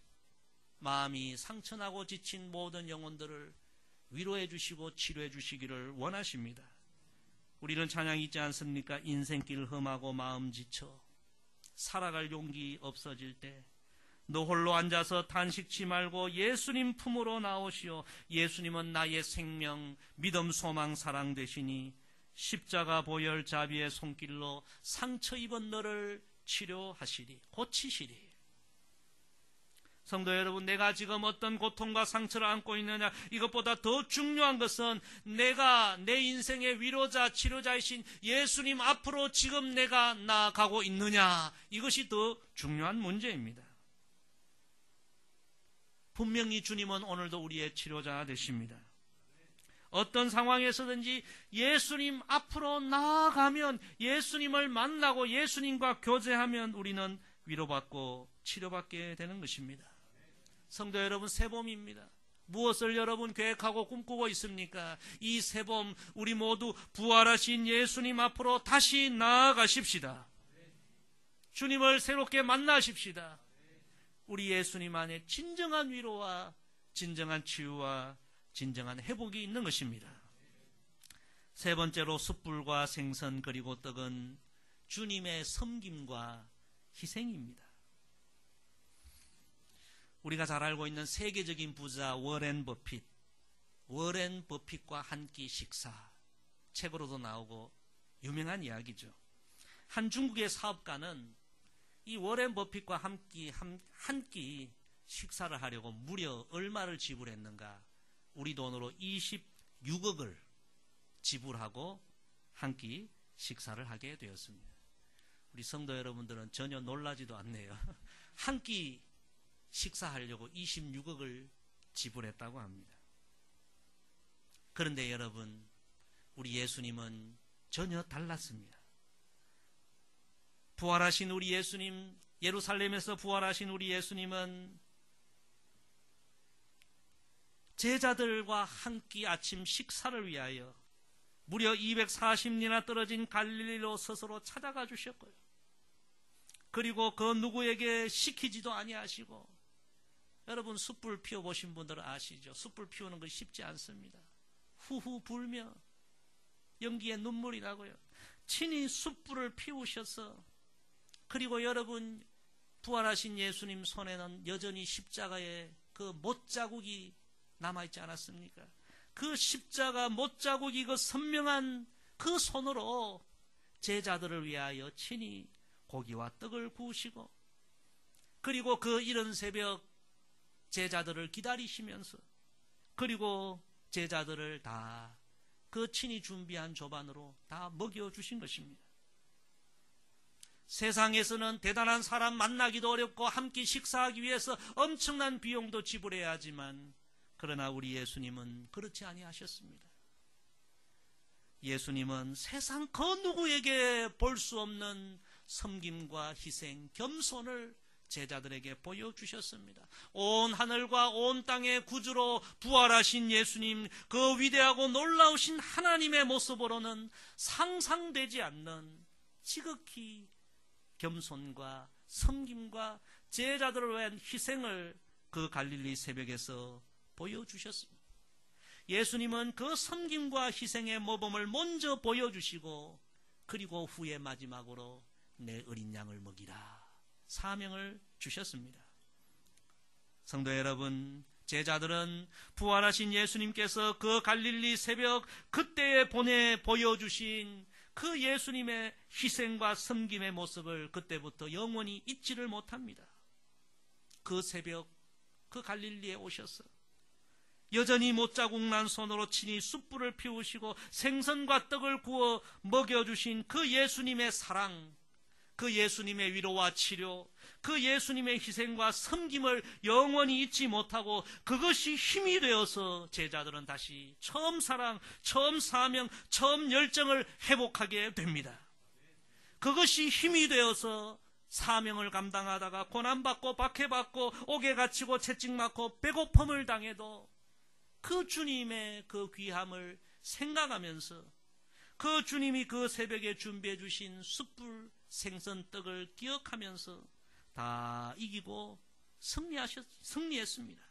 마음이 상처나고 지친 모든 영혼들을 위로해 주시고 치료해 주시기를 원하십니다. 우리는 찬양이 있지 않습니까? 인생길 험하고 마음 지쳐 살아갈 용기 없어질 때 너 홀로 앉아서 탄식치 말고 예수님 품으로 나오시오. 예수님은 나의 생명, 믿음, 소망, 사랑 되시니 십자가 보혈 자비의 손길로 상처 입은 너를 치료하시리, 고치시리. 성도 여러분, 내가 지금 어떤 고통과 상처를 안고 있느냐, 이것보다 더 중요한 것은 내가 내 인생의 위로자, 치료자이신 예수님 앞으로 지금 내가 나아가고 있느냐, 이것이 더 중요한 문제입니다. 분명히 주님은 오늘도 우리의 치료자 되십니다. 어떤 상황에서든지 예수님 앞으로 나아가면, 예수님을 만나고 예수님과 교제하면 우리는 위로받고 치료받게 되는 것입니다. 성도 여러분, 새봄입니다. 무엇을 여러분 계획하고 꿈꾸고 있습니까? 이 새봄 우리 모두 부활하신 예수님 앞으로 다시 나아가십시다. 주님을 새롭게 만나십시다. 우리 예수님 안에 진정한 위로와 진정한 치유와 진정한 회복이 있는 것입니다. 세 번째로 숯불과 생선 그리고 떡은 주님의 섬김과 희생입니다. 우리가 잘 알고 있는 세계적인 부자 워렌 버핏과 한 끼 식사, 책으로도 나오고 유명한 이야기죠. 한 중국의 사업가는 이 워렌 버핏과 한 끼 식사를 하려고 무려 얼마를 지불했는가? 우리 돈으로 26억을 지불하고 한 끼 식사를 하게 되었습니다. 우리 성도 여러분들은 전혀 놀라지도 않네요. 한 끼 식사하려고 26억을 지불했다고 합니다. 그런데 여러분, 우리 예수님은 전혀 달랐습니다. 부활하신 우리 예수님, 예루살렘에서 부활하신 우리 예수님은 제자들과 한 끼 아침 식사를 위하여 무려 240리나 떨어진 갈릴리로 스스로 찾아가 주셨고요. 그리고 그 누구에게 시키지도 아니하시고, 여러분 숯불 피워보신 분들은 아시죠? 숯불 피우는 건 쉽지 않습니다. 후후 불며 연기에 눈물이 나고요. 친히 숯불을 피우셔서, 그리고 여러분 부활하신 예수님 손에는 여전히 십자가의 그 못자국이 남아있지 않았습니까? 그 십자가 못자국이 그 선명한 그 손으로 제자들을 위하여 친히 고기와 떡을 구우시고, 그리고 그 이른 새벽 제자들을 기다리시면서, 그리고 제자들을 다 그 친히 준비한 조반으로 다 먹여주신 것입니다. 세상에서는 대단한 사람 만나기도 어렵고 함께 식사하기 위해서 엄청난 비용도 지불해야 하지만, 그러나 우리 예수님은 그렇지 아니하셨습니다. 예수님은 세상 그 누구에게 볼 수 없는 섬김과 희생, 겸손을 제자들에게 보여주셨습니다. 온 하늘과 온 땅의 구주로 부활하신 예수님, 그 위대하고 놀라우신 하나님의 모습으로는 상상되지 않는 지극히 겸손과 섬김과 제자들을 위한 희생을 그 갈릴리 새벽에서 보여주셨습니다. 예수님은 그 섬김과 희생의 모범을 먼저 보여주시고, 그리고 후에 마지막으로 내 어린 양을 먹이라 사명을 주셨습니다. 성도 여러분, 제자들은 부활하신 예수님께서 그 갈릴리 새벽 그때에 보여주신 그 예수님의 희생과 섬김의 모습을 그때부터 영원히 잊지를 못합니다. 그 새벽 그 갈릴리에 오셔서 여전히 못자국 난 손으로 친히 숯불을 피우시고 생선과 떡을 구워 먹여주신 그 예수님의 사랑, 그 예수님의 위로와 치료, 그 예수님의 희생과 섬김을 영원히 잊지 못하고, 그것이 힘이 되어서 제자들은 다시 처음 사랑, 처음 사명, 처음 열정을 회복하게 됩니다. 그것이 힘이 되어서 사명을 감당하다가 고난받고 박해받고 옥에 갇히고 채찍맞고 배고픔을 당해도 그 주님의 그 귀함을 생각하면서, 그 주님이 그 새벽에 준비해 주신 숯불 생선떡을 기억하면서 다 이기고 승리했습니다.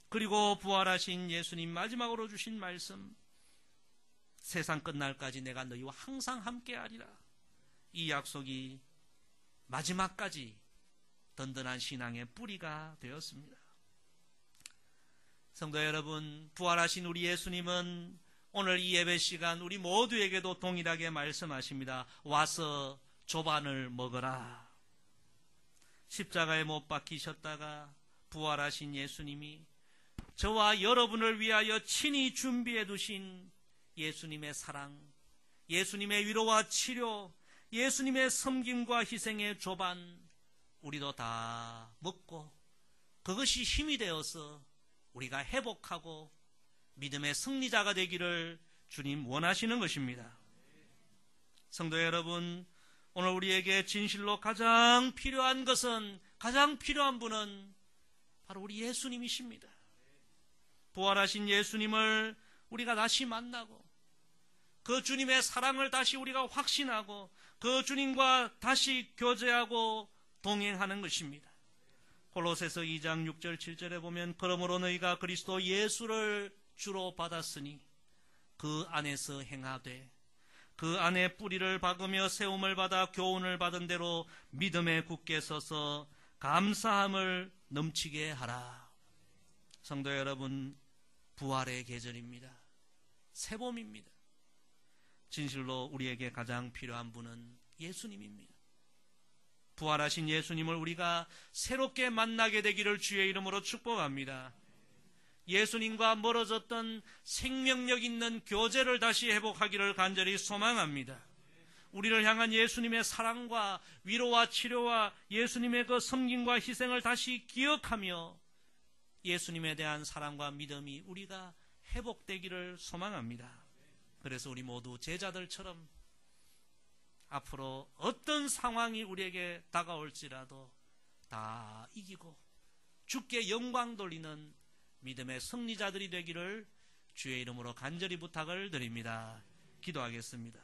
그리고 부활하신 예수님 마지막으로 주신 말씀, 세상 끝날까지 내가 너희와 항상 함께하리라. 이 약속이 마지막까지 든든한 신앙의 뿌리가 되었습니다. 성도 여러분, 부활하신 우리 예수님은 오늘 이 예배 시간 우리 모두에게도 동일하게 말씀하십니다. 와서 조반을 먹어라. 십자가에 못 박히셨다가 부활하신 예수님이 저와 여러분을 위하여 친히 준비해 두신 예수님의 사랑, 예수님의 위로와 치료, 예수님의 섬김과 희생의 조반, 우리도 다 먹고 그것이 힘이 되어서 우리가 회복하고 믿음의 승리자가 되기를 주님 원하시는 것입니다. 성도 여러분, 오늘 우리에게 진실로 가장 필요한 분은 바로 우리 예수님이십니다. 부활하신 예수님을 우리가 다시 만나고 그 주님의 사랑을 다시 우리가 확신하고 그 주님과 다시 교제하고 동행하는 것입니다. 골로새서 2장 6절 7절에 보면 그러므로 너희가 그리스도 예수를 주로 받았으니 그 안에서 행하되 그 안에 뿌리를 박으며 세움을 받아 교훈을 받은 대로 믿음에 굳게 서서 감사함을 넘치게 하라. 성도 여러분, 부활의 계절입니다. 새봄입니다. 진실로 우리에게 가장 필요한 분은 예수님입니다. 부활하신 예수님을 우리가 새롭게 만나게 되기를 주의 이름으로 축복합니다. 예수님과 멀어졌던 생명력 있는 교제를 다시 회복하기를 간절히 소망합니다. 우리를 향한 예수님의 사랑과 위로와 치료와 예수님의 그 섬김과 희생을 다시 기억하며 예수님에 대한 사랑과 믿음이 우리가 회복되기를 소망합니다. 그래서 우리 모두 제자들처럼 앞으로 어떤 상황이 우리에게 다가올지라도 다 이기고 주께 영광 돌리는 믿음의 승리자들이 되기를 주의 이름으로 간절히 부탁을 드립니다. 기도하겠습니다.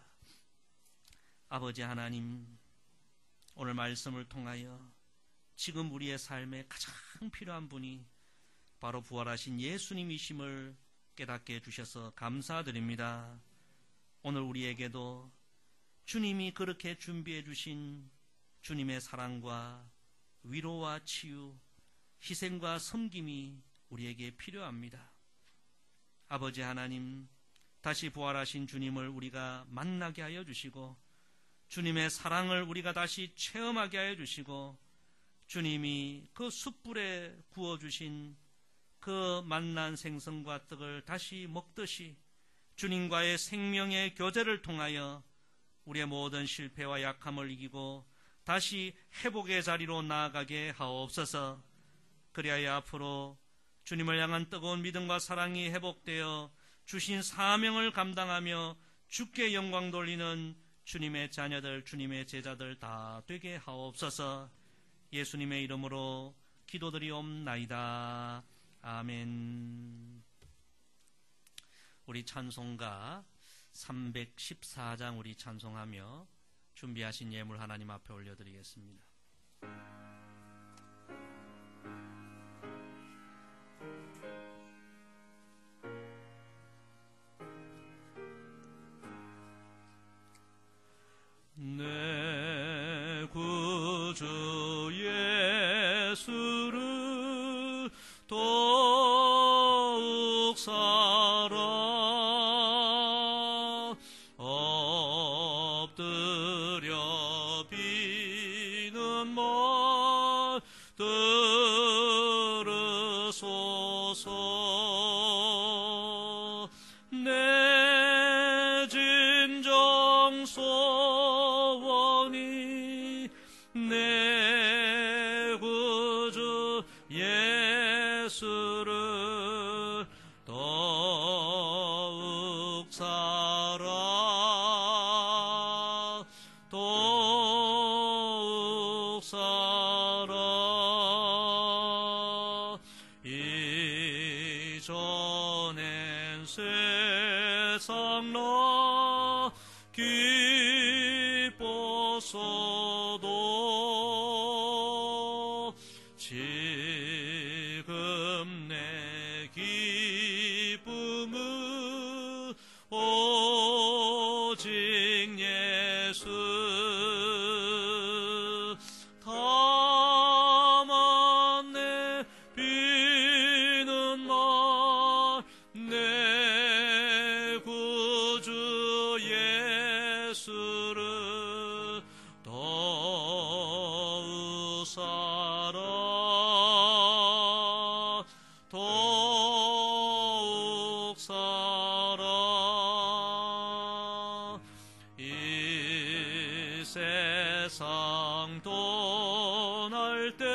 아버지 하나님, 오늘 말씀을 통하여 지금 우리의 삶에 가장 필요한 분이 바로 부활하신 예수님이심을 깨닫게 해주셔서 감사드립니다. 오늘 우리에게도 주님이 그렇게 준비해 주신 주님의 사랑과 위로와 치유, 희생과 섬김이 우리에게 필요합니다. 아버지 하나님, 다시 부활하신 주님을 우리가 만나게 하여 주시고 주님의 사랑을 우리가 다시 체험하게 하여 주시고 주님이 그 숯불에 구워주신 그 만난 생선과 떡을 다시 먹듯이 주님과의 생명의 교제를 통하여 우리의 모든 실패와 약함을 이기고 다시 회복의 자리로 나아가게 하옵소서. 그리하여 앞으로 주님을 향한 뜨거운 믿음과 사랑이 회복되어 주신 사명을 감당하며 주께 영광 돌리는 주님의 자녀들, 주님의 제자들 다 되게 하옵소서. 예수님의 이름으로 기도드리옵나이다. 아멘. 우리 찬송가 314장 우리 찬송하며 준비하신 예물 하나님 앞에 올려드리겠습니다. 내 구주 예수를 더욱 사랑 엎드려 비는 말 들으소서. 내 진정 소원이 내 구주 예수를 더욱 사랑 더욱 사랑. 이전엔 세상 나 기뻤어도 지금 내 기쁨은 오직 예수. 다만 내 비는 말 내 구주 예수를 더욱 사랑 더욱 사랑. 이 세상 떠날 때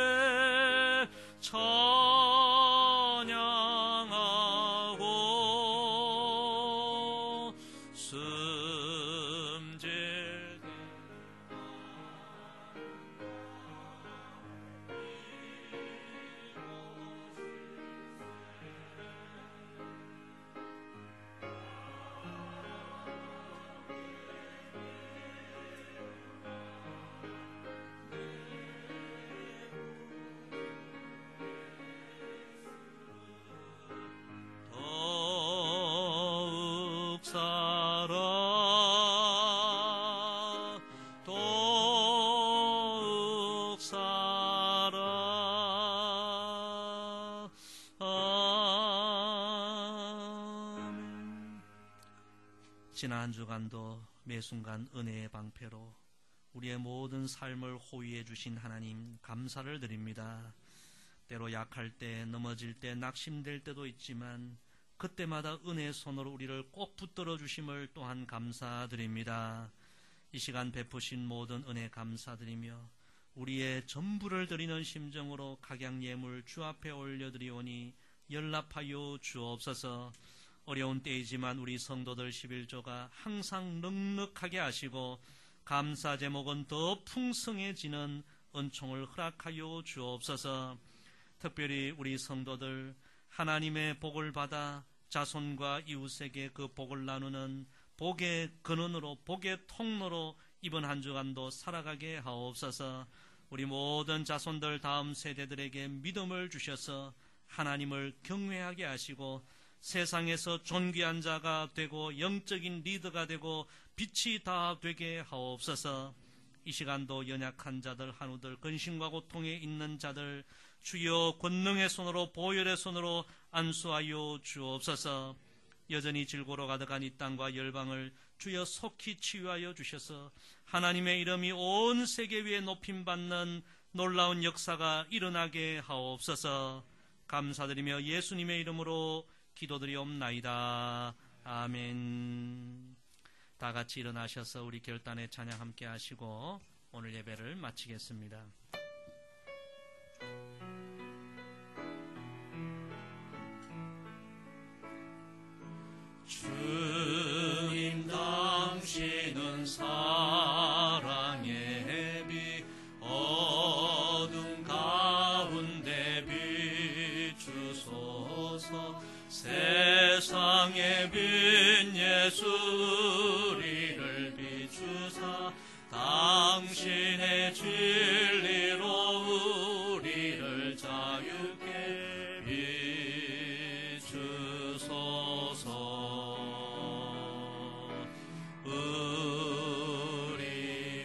찬양하고 숨질 때 살아 더욱 살아. 아멘. 지난 한 주간도 매 순간 은혜의 방패로 우리의 모든 삶을 호위해 주신 하나님 감사를 드립니다. 때로 약할 때, 넘어질 때, 낙심될 때도 있지만 그때마다 은혜의 손으로 우리를 꼭 붙들어 주심을 또한 감사드립니다. 이 시간 베푸신 모든 은혜 감사드리며 우리의 전부를 드리는 심정으로 각양 예물 주 앞에 올려드리오니 연락하여 주옵소서. 어려운 때이지만 우리 성도들 11조가 항상 넉넉하게 하시고 감사 제목은 더 풍성해지는 은총을 허락하여 주옵소서. 특별히 우리 성도들 하나님의 복을 받아 자손과 이웃에게 그 복을 나누는 복의 근원으로, 복의 통로로 이번 한 주간도 살아가게 하옵소서. 우리 모든 자손들 다음 세대들에게 믿음을 주셔서 하나님을 경외하게 하시고 세상에서 존귀한 자가 되고 영적인 리더가 되고 빛이 다 되게 하옵소서. 이 시간도 연약한 자들, 한우들, 근심과 고통에 있는 자들 주여 권능의 손으로, 보혈의 손으로 안수하여 주옵소서. 여전히 질고로 가득한 이 땅과 열방을 주여 속히 치유하여 주셔서 하나님의 이름이 온 세계 위에 높임받는 놀라운 역사가 일어나게 하옵소서. 감사드리며 예수님의 이름으로 기도드리옵나이다. 아멘. 다 같이 일어나셔서 우리 결단의 찬양 함께 하시고 오늘 예배를 마치겠습니다. 주님 당신은 사랑의 빛, 어둠 가운데 비추소서. 세상의 빛 예수 우리를 비추사 당신의 진리로 우리를 자유케 비추소서. 우리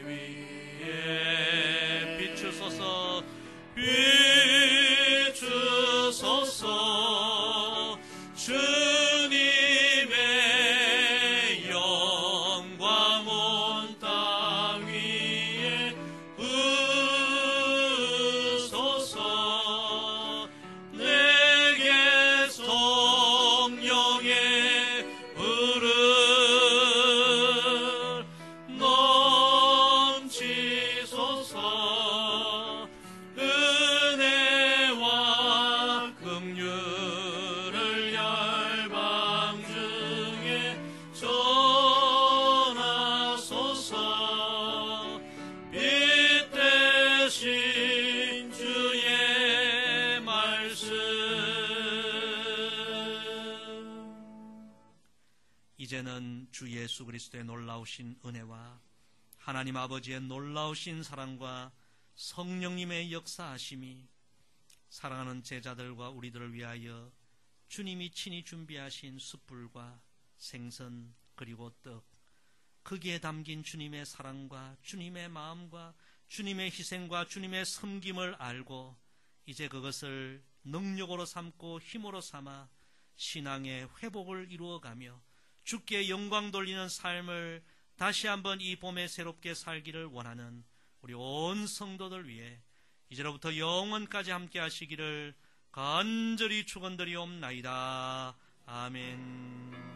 위에 비추소서. 비추소서. 주님의 영광 온 땅 위에 부소서. 내게 성령의 불을 넘치소서. 은혜와 긍휼을 열방 중에 전하소서. 빛 대신 주의 말씀. 이제는 주 예수 그리스도의 놀라우신 은혜와 하나님 아버지의 놀라우신 사랑과 성령님의 역사하심이 사랑하는 제자들과 우리들을 위하여 주님이 친히 준비하신 숯불과 생선 그리고 떡, 거기에 담긴 주님의 사랑과 주님의 마음과 주님의 희생과 주님의 섬김을 알고 이제 그것을 능력으로 삼고 힘으로 삼아 신앙의 회복을 이루어가며 주께 영광 돌리는 삶을 다시 한번 이 봄에 새롭게 살기를 원하는 우리 온 성도들 위해 이제로부터 영원까지 함께 하시기를 간절히 축원드리옵나이다. 아멘.